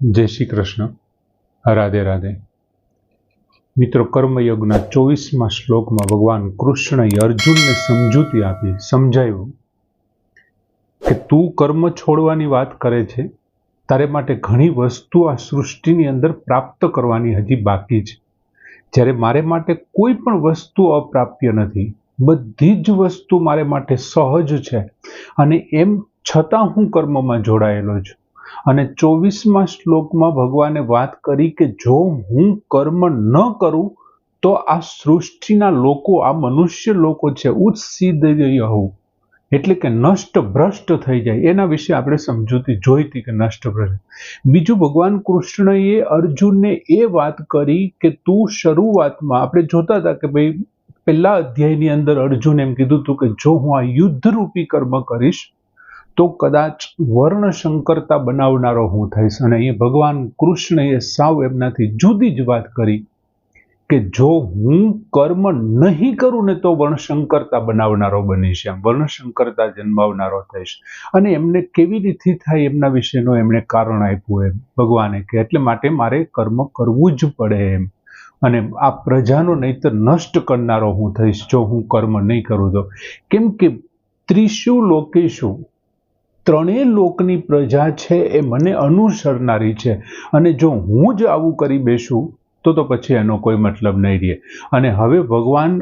जय श्री कृष्ण। राधे राधे। मित्रों, कर्मयोगना 24मा श्लोकमां भगवान कृष्णए अर्जुनने समजूती आपी, समजाव्युं के तू कर्म छोड़वानी वात करे छे, तारे माटे घणी वस्तु आ सृष्टिनी अंदर प्राप्त करवानी हजी बाकी छे। ज्यारे मारे माटे कोई पण वस्तु अप्राप्य नथी, बधी ज वस्तु मारे माटे सहज छे अने एम छतां हूँ कर्ममां जोडायेलो छुं। અને 24મા શ્લોકમાં ભગવાને વાત કરી કે જો હું કર્મ ન કરું તો આ સૃષ્ટિના લોકો, આ મનુષ્ય લોકો છે, ઉત્સીદય હોવું એટલે કે નષ્ટ ભ્રષ્ટ થઈ જાય, એના વિશે આપણે સમજૂતી જોઈ હતી કે નષ્ટ ભ્રષ્ટ. બીજું, ભગવાન કૃષ્ણએ અર્જુનને એ વાત કરી કે તું શરૂઆતમાં આપણે જોતા હતા કે ભાઈ પહેલા અધ્યાયની અંદર અર્જુન એમ કીધું હતું કે જો હું આ યુદ્ધરૂપી કર્મ કરીશ તો કદાચ વર્ણ સંકરતા બનાવનારો હું થઈશ. અને એ ભગવાન કૃષ્ણએ સાવ એમનાથી જુદી જ વાત કરી કે જો હું કર્મ નહીં કરું ને તો વર્ણશંકરતા બનાવનારો બનીશ, એમ વર્ણશંકરતા જન્માવનારો થઈશ. અને એમને કેવી રીતે થાય એમના વિશેનું એમણે કારણ આપ્યું એમ ભગવાને કે એટલે માટે મારે કર્મ કરવું જ પડે એમ. અને આ પ્રજાનો નહીતર નષ્ટ કરનારો હું થઈશ જો હું કર્મ નહીં કરું તો. કેમ કે ત્રિષુ લોકેશુ, ત્રણેય લોકની પ્રજા છે એ મને અનુસરનારી છે, અને જો હું જ આવું કરી બેસું તો પછી એનો કોઈ મતલબ નહીં રહે. અને હવે ભગવાન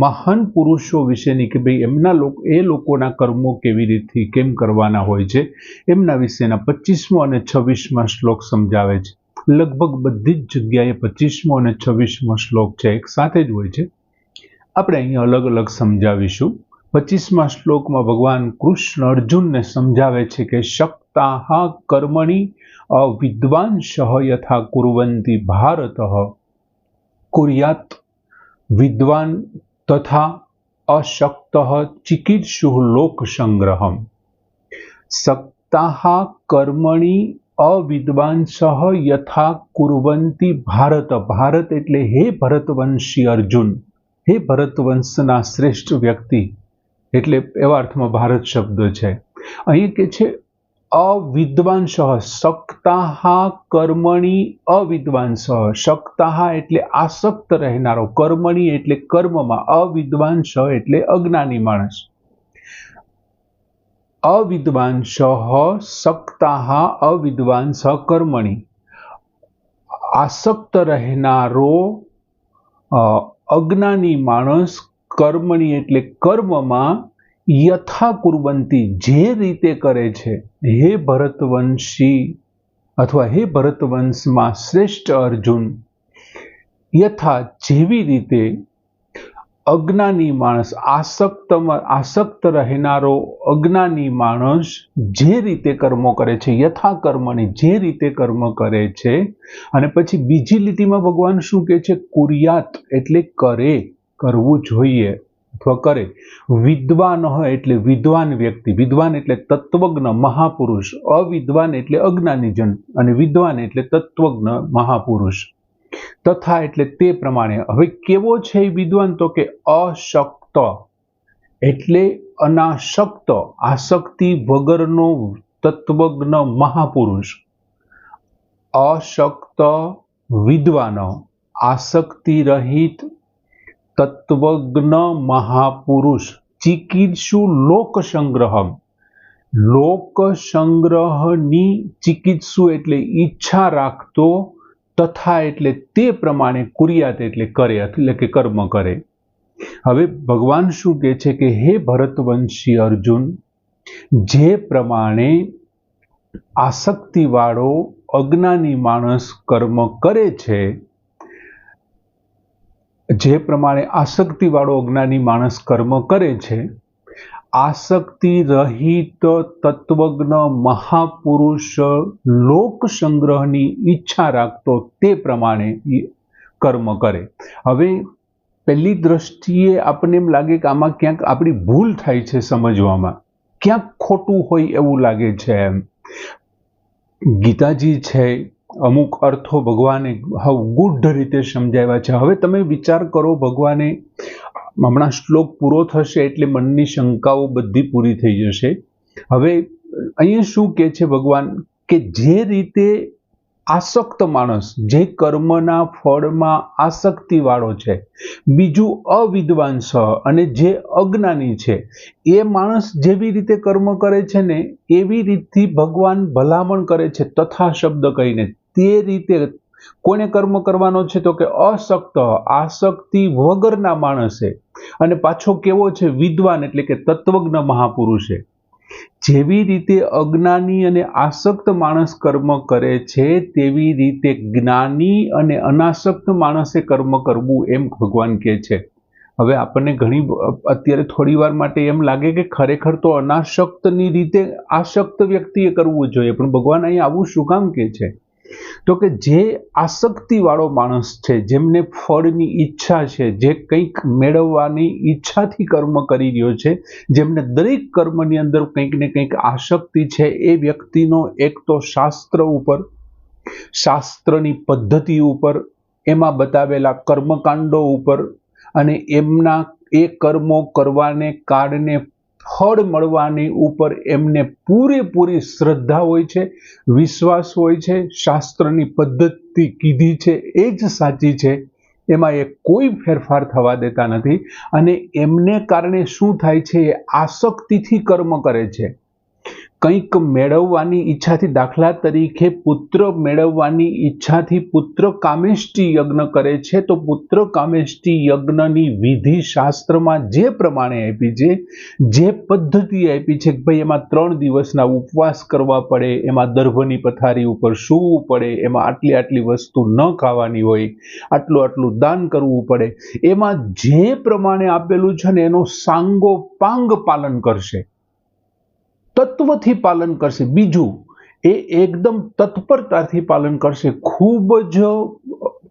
મહાન પુરુષો વિશેની કે ભાઈ એમના એ લોકોના કર્મો કેવી રીતે કેમ કરવાના હોય છે એમના વિશેના 25મો અને 26મા શ્લોક સમજાવે છે. લગભગ બધી જ જગ્યાએ 25મો અને 26મો શ્લોક છે એક સાથે જ હોય છે. આપણે અહીંયા અલગ અલગ સમજાવીશું. 25મા શ્લોકમાં ભગવાન કૃષ્ણ અર્જુનને સમજાવે છે કે શક્તાઃ કર્મણિ અવિદ્વાંસઃ યથા કુર્વન્તિ ભારતઃ કુર્યાત વિદ્વાન તથા અશક્તઃ ચિકીર્ષુઃ લોકસંગ્રહમ. શક્તાઃ કર્મણિ અવિદ્વાંસઃ યથા કુર્વન્તિ ભારત. ભારત એટલે હે ભરતવંશી અર્જુન, હે ભરતવંશના શ્રેષ્ઠ વ્યક્તિ, એટલે એવા અર્થમાં ભારત શબ્દ છે. અહીં કે છે અવિદ્વાંસઃ, શક્તાઃ કર્મણિ અવિદ્વાંસઃ. શક્તાઃ એટલે આસક્ત રહેનારો, કર્મણિ એટલે કર્મમાં, અવિદ્વાંસઃ એટલે અજ્ઞાની માણસ. અવિદ્વાંસઃ શક્તાઃ અવિદ્વાંસઃ કર્મણિ, આસક્ત રહેનારો અજ્ઞાની માણસ કર્મણી એટલે કર્મમાં, યથા કુર્વંતી જે રીતે કરે છે, હે ભરતવંશી અથવા હે ભરતવંશમાં શ્રેષ્ઠ અર્જુન, યથા જેવી રીતે, અજ્ઞાની માણસ, આસક્ત રહેનારો અજ્ઞાની માણસ જે રીતે કર્મો કરે છે, યથા કર્મની જે રીતે કર્મ કરે છે. અને પછી બીજી લીટીમાં ભગવાન શું કહે છે? કુર્યાત એટલે કરે, કરવું જોઈએ અથવા કરે. વિદ્વાન એટલે વિદ્વાન વ્યક્તિ, વિદ્વાન એટલે તત્વજ્ઞ મહાપુરુષ, અવિદ્વાન એટલે અજ્ઞાનીજન, અને વિદ્વાન એટલે તત્વજ્ઞ મહાપુરુષ. તથા એટલે તે પ્રમાણે. હવે કેવો છે એ વિદ્વાન? તો કે અશક્ત એટલે અનાસક્ત, આસક્તિ વગરનો તત્વજ્ઞ મહાપુરુષ. અશક્ત વિદ્વાન, આસક્તિ રહિત તત્વજ્ઞ મહાપુરુષ. ચિકીર્ષુ લોકસંગ્રહમ, લોકસંગ્રહની ચિકિત્સુ એટલે ઈચ્છા રાખતો, તથા એટલે તે પ્રમાણે, કુર્યાત એટલે કરે, એટલે કે કર્મ કરે. હવે ભગવાન શું કહે છે કે હે ભરતવંશી અર્જુન, જે પ્રમાણે આસક્તિવાળો અજ્ઞાની માણસ કર્મ કરે છે, જે પ્રમાણે આસક્તિવાળો અજ્ઞાની માણસ કર્મ કરે છે, આસક્તિ રહિત તત્વજ્ઞ મહાપુરુષ લોક સંગ્રહની ઈચ્છા રાખતો તે પ્રમાણે કર્મ કરે. હવે પહેલી દ્રષ્ટિએ આપણને એમ લાગે કે આમાં ક્યાંક આપણી ભૂલ થાય છે સમજવામાં, ક્યાંક ખોટું હોય એવું લાગે છે. એમ ગીતાજી છે, અમુક અર્થો ભગવાને ગૂઢ રીતે સમજાવ્યા છે. હવે તમે વિચાર કરો, ભગવાને હમણાં શ્લોક પૂરો થશે એટલે મનની શંકાઓ બધી પૂરી થઈ જશે. હવે અહીંયા શું કહે છે ભગવાન કે જે રીતે આસક્ત માણસ, જે કર્મના ફળમાં આસક્તિ વાળો છે, બીજું અવિદ્વાન અને જે અજ્ઞાની છે, એ માણસ જેવી રીતે કર્મ કરે છે ને એવી રીતથી ભગવાન ભલામણ કરે છે તથા શબ્દ કહીને. તે રીતે કોને કર્મ કરવાનો છે તો કે અસક્ત, આસક્તિ વગરના માણસે. અને પાછો કેવો છે? વિદ્વાન, એટલે કે તત્વજ્ઞ મહાપુરુષે. જેવી રીતે અજ્ઞાની અને આસક્ત માણસ કર્મ કરે છે તેવી રીતે જ્ઞાની અને અનાસક્ત માણસે કર્મ કરવું, એમ ભગવાન કહે છે. હવે આપણને અત્યારે થોડી વાર માટે એમ લાગે કે ખરેખર તો અનાસક્તની રીતે આસક્ત વ્યક્તિએ કરવું જોઈએ, પણ ભગવાન અહીં આવું શું કામ કહે છે? તો કે જે આસક્તિ વાળો માણસ છે, જેમને ફળની ઈચ્છા છે, જે કંઈક મેળવવાની ઈચ્છાથી કર્મ કરી રહ્યો છે, જેમને દરેક કર્મની અંદર કંઈક ને કંઈક આસક્તિ છે, એ વ્યક્તિનો એક તો શાસ્ત્ર ઉપર, શાસ્ત્રની પદ્ધતિ ઉપર, એમાં બતાવેલા કર્મકાંડો ઉપર અને એમના એ કર્મો કરવાને કારણે ફળ મળવાની ઉપર એમને પૂરેપૂરી શ્રદ્ધા હોય છે, વિશ્વાસ હોય છે. શાસ્ત્રની પદ્ધતિ કીધી છે એ જ સાચી છે, એમાં એ કોઈ ફેરફાર થવા દેતા નથી. અને એમને કારણે શું થાય છે? એ આસક્તિથી કર્મ કરે છે. કંઈક મેળવવાની ઈચ્છાથી, દાખલા તરીકે પુત્ર મેળવવાની ઈચ્છાથી પુત્ર કામેષ્ટિ યજ્ઞ કરે છે, તો પુત્ર કામેષ્ટિ યજ્ઞની વિધિ શાસ્ત્રમાં જે પ્રમાણે આપી છે, જે પદ્ધતિ આપી છે કે ભાઈ એમાં 3 દિવસના ઉપવાસ કરવા પડે, એમાં દર્ભની પથારી ઉપર સૂવું પડે, એમાં આટલી આટલી વસ્તુ ન ખાવાની હોય, આટલું આટલું દાન કરવું પડે, એમાં જે પ્રમાણે આપેલું છે ને એનો સાંગોપાંગ પાલન કરશે, તત્વથી પાલન કરશે. બીજું, એ એકદમ તત્પરતાથી પાલન કરશે. ખૂબ જ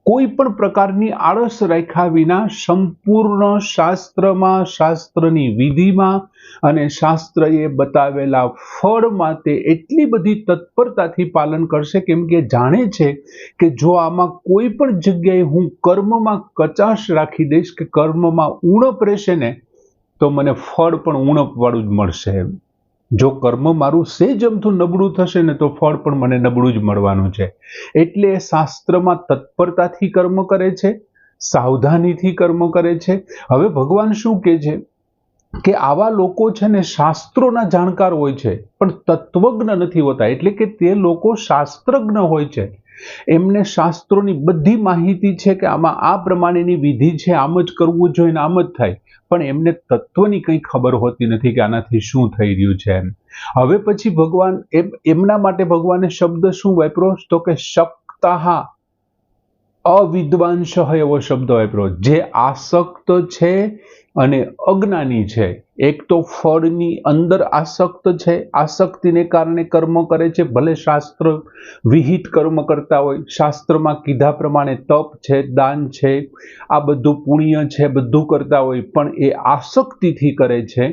કોઈ પણ પ્રકારની આળસ રાખ્યા વિના સંપૂર્ણ શાસ્ત્રમાં, શાસ્ત્રની વિધિમાં અને શાસ્ત્રએ બતાવેલા ફળમાં તે એટલી બધી તત્પરતાથી પાલન કરશે, કેમ કે જાણે છે કે જો આમાં કોઈ પણ જગ્યાએ હું કર્મમાં કચાશ રાખી દઈશ કે કર્મમાં ઉણપ રહેશે ને તો મને ફળ પણ ઉણપવાળું જ મળશે. જો કર્મ મારું સેજ અમથું નબળું થશે ને તો ફળ પણ મને નબળું જ મળવાનું છે. એટલે શાસ્ત્રમાં તત્પરતાથી કર્મ કરે છે, સાવધાનીથી કર્મ કરે છે. હવે ભગવાન શું કહે છે કે આવા લોકો છે ને શાસ્ત્રોના જાણકાર હોય છે પણ તત્વજ્ઞ નથી હોતા. એટલે કે તે લોકો શાસ્ત્રજ્ઞ હોય છે, એમને શાસ્ત્રોની બધી માહિતી છે કે આમાં આ પ્રમાણેની વિધિ છે, આમ જ કરવું જોઈએ ને આમ જ થાય, પણ એમને તત્વની કંઈ ખબર હોતી નથી કે આનાથી શું થઈ રહ્યું છે. હવે પછી ભગવાન એમના માટે ભગવાને શબ્દ શું વાપર્યો તો કે શક્તાહા, અવિદ્વાંશ એવો શબ્દ વાપર્યો. જે આસક્ત છે અને અજ્ઞાની છે, એક તો ફળની અંદર આસક્ત છે, આસક્તિને કારણે કર્મ કરે છે, ભલે શાસ્ત્ર વિહિત કર્મ કરતા હોય, શાસ્ત્રમાં કીધા પ્રમાણે તપ છે, દાન છે, આ બધું પુણ્ય છે, બધું કરતા હોય, પણ એ આસક્તિથી કરે છે.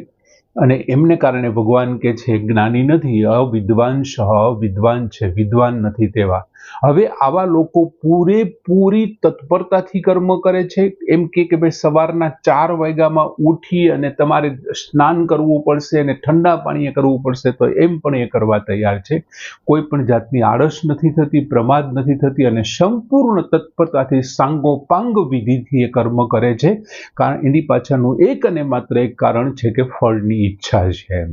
અને એમને કારણે ભગવાન કે છે જ્ઞાની નથી, અવિદ્વાંશ, વિદ્વાન છે, વિદ્વાન નથી તેવા. હવે આવા લોકો પૂરેપૂરી તત્પરતાથી કર્મ કરે છે. એમ કે ભાઈ સવારના 4 વાગ્યામાં ઉઠી અને તમારે સ્નાન કરવું પડશે અને ઠંડા પાણીએ કરવું પડશે તો એમ પણ એ કરવા તૈયાર છે. કોઈ પણ જાતની આળસ નથી થતી, પ્રમાદ નથી થતી અને સંપૂર્ણ તત્પરતાથી સાંગોપાંગ વિધિથી એ કર્મ કરે છે. કારણ એની પાછળનું એક અને માત્ર એક કારણ છે કે ફળની ઈચ્છા છે.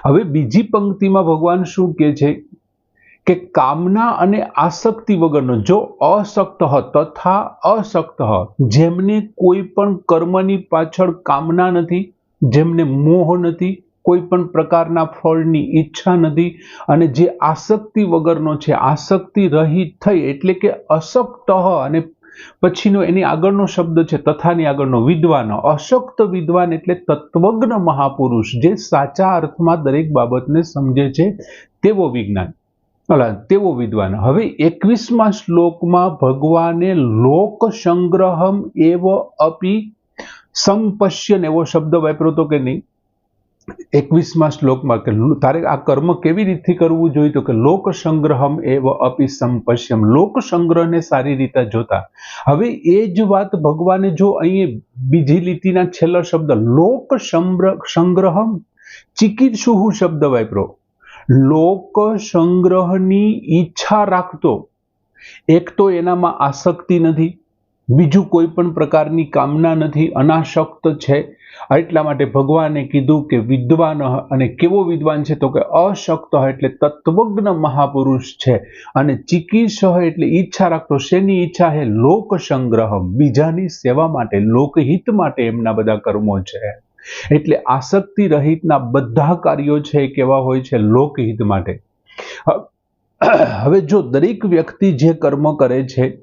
હવે બીજી પંક્તિમાં ભગવાન શું કહે છે કે કામના અને આસક્તિ વગરનો, જો અસક્ત તથા અસક્ત, જેમને કોઈ પણ કર્મની પાછળ કામના નથી, જેમને મોહ નથી, કોઈ પણ પ્રકારના ફળની ઈચ્છા નથી, અને જે આસક્તિ વગરનો છે, આસક્તિ રહિત થઈ, એટલે કે અસક્ત, અને પછીનો એની આગળનો શબ્દ છે તથાની આગળનો વિદ્વાન. અશક્ત વિદ્વાન એટલે તત્વજ્ઞ મહાપુરુષ, જે સાચા અર્થમાં દરેક બાબતને સમજે છે તેવો તેવો વિદ્વાન. હવે 21મા શ્લોકમાં ભગવાને લોક સંગ્રહમ એવ અપી સંપશ્યન એવો શબ્દ વાપર્યો હતો કે નહીં 21મા શ્લોકમાં, કે તારે આ કર્મ કેવી રીતથી કરવું જોઈએ તો કે લોક સંગ્રહમ એવ અપી સંપશ્યમ, લોક સંગ્રહને સારી રીતે જોતા. હવે એ જ વાત ભગવાને જો અહીં બીજી લીટીના છેલ્લો શબ્દ લોક સંગ્રહમ ચિકિત્સુહુ શબ્દ વાપરો, લોક સંગ્રહની ઈચ્છા રાખતો, એક તો એનામાં આસક્તિ નથી, બીજું કોઈ પણ પ્રકારની કામના નથી, અનાસક્ત છે. એટલા માટે ભગવાને કીધું કે વિદ્વાન, અને કેવો વિદ્વાન છે તો કે અશક્ત એટલે તત્વજ્ઞ મહાપુરુષ છે. અને ચિકીર્ષ એટલે ઈચ્છા રાખતો, શેની ઈચ્છા હે? લોક સંગ્રહ, બીજાની સેવા માટે, લોકહિત માટે એમના બધા કર્મો છે. એટલે આસક્તિ રહિતના બધા કાર્યો છે એ કેવા હોય છે? લોકહિત માટે. હવે જો દરેક વ્યક્તિ જે કર્મ કરે છે,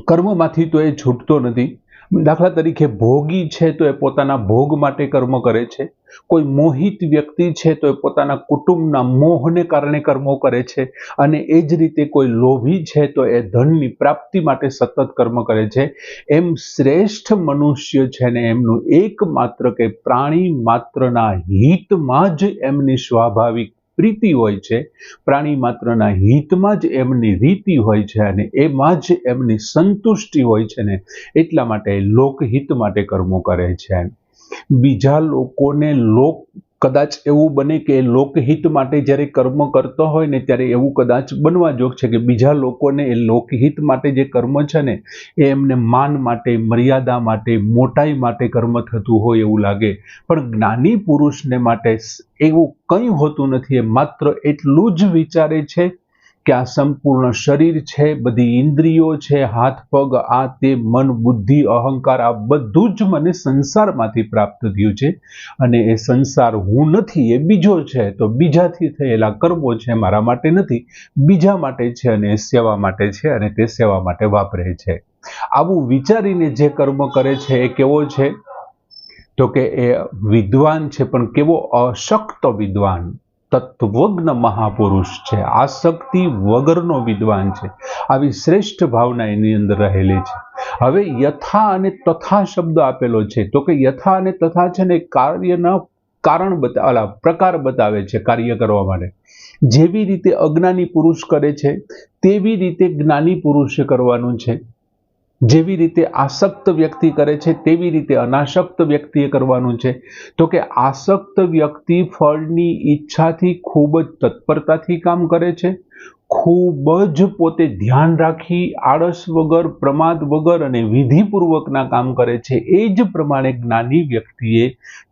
કર્મમાંથી તો એ છૂટતો નથી. દાખલા તરીકે ભોગી છે તો એ પોતાના ભોગ માટે કર્મ કરે છે. કોઈ મોહિત વ્યક્તિ છે તો એ પોતાના કુટુંબના મોહને કારણે કર્મો કરે છે. અને એ જ રીતે કોઈ લોભી છે તો એ ધનની પ્રાપ્તિ માટે સતત કર્મ કરે છે. એમ શ્રેષ્ઠ મનુષ્ય છે ને એમનું એકમાત્ર કે પ્રાણી માત્રના હિતમાં જ એમની સ્વાભાવિક પ્રીતિ હોય છે, પ્રાણી માત્રના હિતમાં જ એમની રીતિ હોય છે, અને એમાં જ એમની સંતુષ્ટિ હોય છે ને એટલા માટે લોકહિત માટે કર્મો કરે છે. બીજા લોકોને કદાચ એવું બને કે લોકહિત માટે જ્યારે કર્મ કરતો હોય ને ત્યારે એવું કદાચ બનવા જોગ છે કે બીજા લોકોને એ લોકહિત માટે જે કર્મ છે ને એ એમને માન માટે, મર્યાદા માટે, મોટાઈ માટે કર્મ થતું હોય એવું લાગે. પણ જ્ઞાની પુરુષને માટે એવું કંઈ હોતું નથી. એ માત્ર એટલું જ વિચારે છે કે આ સંપૂર્ણ શરીર છે, બધી ઇન્દ્રિયો છે, હાથ પગ, આ તે, મન, બુદ્ધિ, અહંકાર, આ બધું જ મને સંસારમાંથી પ્રાપ્ત થયું છે. અને એ સંસાર હું નથી, એ બીજો છે. તો બીજાથી થયેલા કર્મો છે મારા માટે નથી, બીજા માટે છે, અને એ સેવા માટે છે, અને તે સેવા માટે વાપરે છે. આવું વિચારીને જે કર્મ કરે છે એ કેવો છે તો કે એ વિદ્વાન છે, પણ કેવો? અશક્ત વિદ્વાન, તત્વજ્ઞ મહાપુરુષ છે, આસક્તિ વગરનો વિદ્વાન છે. આવી શ્રેષ્ઠ ભાવના એની અંદર રહેલી છે. હવે યથા અને તથા શબ્દ આપેલો છે તો કે યથા અને તથા છે ને કાર્યના પ્રકાર બતાવે છે કાર્ય કરવા માટે. જેવી રીતે અજ્ઞાની પુરુષ કરે છે તેવી રીતે જ્ઞાની પુરુષે કરવાનું છે. જેવી રીતે આસક્ત વ્યક્તિ કરે છે તેવી રીતે અનાસક્ત વ્યક્તિએ કરવાનું છે. તો કે આસક્ત વ્યક્તિ ફળની ઈચ્છાથી ખૂબ જ તત્પરતાથી કામ કરે છે, ખૂબ જ પોતે ધ્યાન રાખી, આળસ વગર, પ્રમાદ વગર અને વિધિપૂર્વકના કામ કરે છે. એ જ પ્રમાણે જ્ઞાની વ્યક્તિએ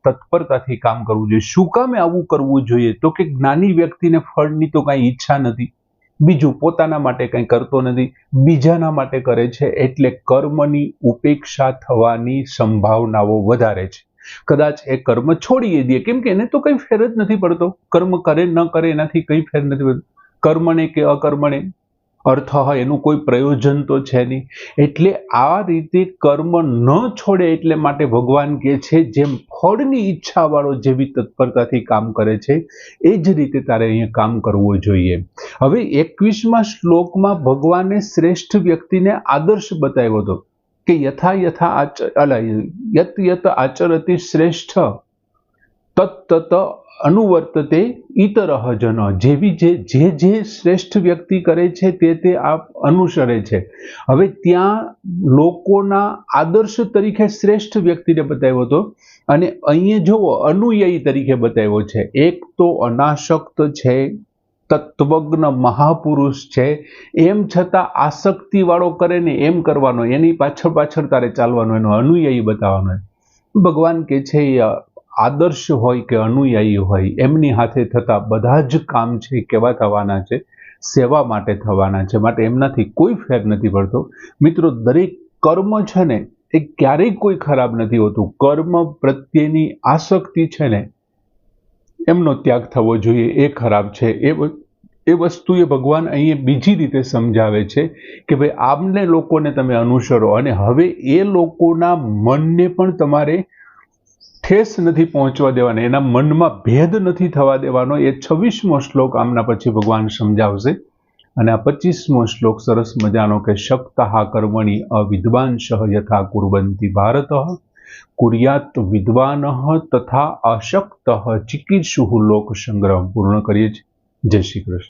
તત્પરતાથી કામ કરવું જોઈએ. શું કામે આવું કરવું જોઈએ? તો કે જ્ઞાની વ્યક્તિને ફળની તો કાંઈ ઈચ્છા નથી, બીજું પોતાના માટે કંઈ કરતો નથી, બીજાના માટે કરે છે. એટલે કર્મની ઉપેક્ષા થવાની સંભાવનાઓ વધારે છે. કદાચ એ કર્મ છોડી દે, કેમ કે એને તો કંઈ ફેર જ નથી પડતો. કર્મ કરે ન કરે એનાથી કંઈ ફેર નથી પડતો. કર્મને કે અકર્મણે અર્થ હોય એનું કોઈ પ્રયોજન તો છે નહીં. એટલે આ રીતે કર્મ ન છોડે એટલે માટે ભગવાન કહે છે જેમ ફળની ઈચ્છા વાળો જેવી તત્પરતાથી કામ કરે છે એ જ રીતે તારે અહીંયા કામ કરવું જોઈએ. હવે 21મા શ્લોકમાં ભગવાને શ્રેષ્ઠ વ્યક્તિને આદર્શ બતાવ્યો હતો કે યત યત આચરતિ શ્રેષ્ઠ તત્ અનુવર્તતે ઇતરહ જન. જેવી જે શ્રેષ્ઠ વ્યક્તિ કરે છે તે આપ અનુસરે છે. હવે ત્યાં લોકોના આદર્શ તરીકે શ્રેષ્ઠ વ્યક્તિને બતાવ્યો હતો, અને અહીંયા જુઓ અનુયાયી તરીકે બતાવ્યો છે. એક તો અનાસક્ત છે, તત્વજ્ઞ મહાપુરુષ છે, એમ છતાં આસક્તિ વાળો કરે ને એમ કરવાનો, એની પાછળ તારે ચાલવાનો, એનો અનુયાયી બતાવવાનો. ભગવાન કે છે આદર્શ હોય કે અનુયાયી હોય, એમની હાથે થતા બધા જ કામ છે કેવા થવાના છે? સેવા માટે થવાના છે. માટે એમનાથી કોઈ ફેર નથી પડતો. મિત્રો, દરેક કર્મ છે ને એ ક્યારેય કોઈ ખરાબ નથી હોતું. કર્મ પ્રત્યેની આસક્તિ છે ને એમનો ત્યાગ થવો જોઈએ, એ ખરાબ છે. એ વસ્તુ એ ભગવાન અહીંયા બીજી રીતે સમજાવે છે કે ભાઈ આમને લોકોને તમે અનુસરો, અને હવે એ લોકોના મનને પણ તમારે ઠેસ નથી પહોંચવા દેવાના, એના મનમાં ભેદ નથી થવા દેવાનો. એ 26મો શ્લોક આમના પછી ભગવાન સમજાવશે. અને આ 25મો શ્લોક સરસ મજાનો કે શક્તઃ કર્મણિ અવિદ્વાંસઃ યથા કુર્વન્તિ ભારત કુર્યાત વિદ્વાનઃ તથા અશક્તઃ ચિકીર્ષુઃ લોક સંગ્રહ. પૂર્ણ કરીએ છીએ. જય શ્રી કૃષ્ણ.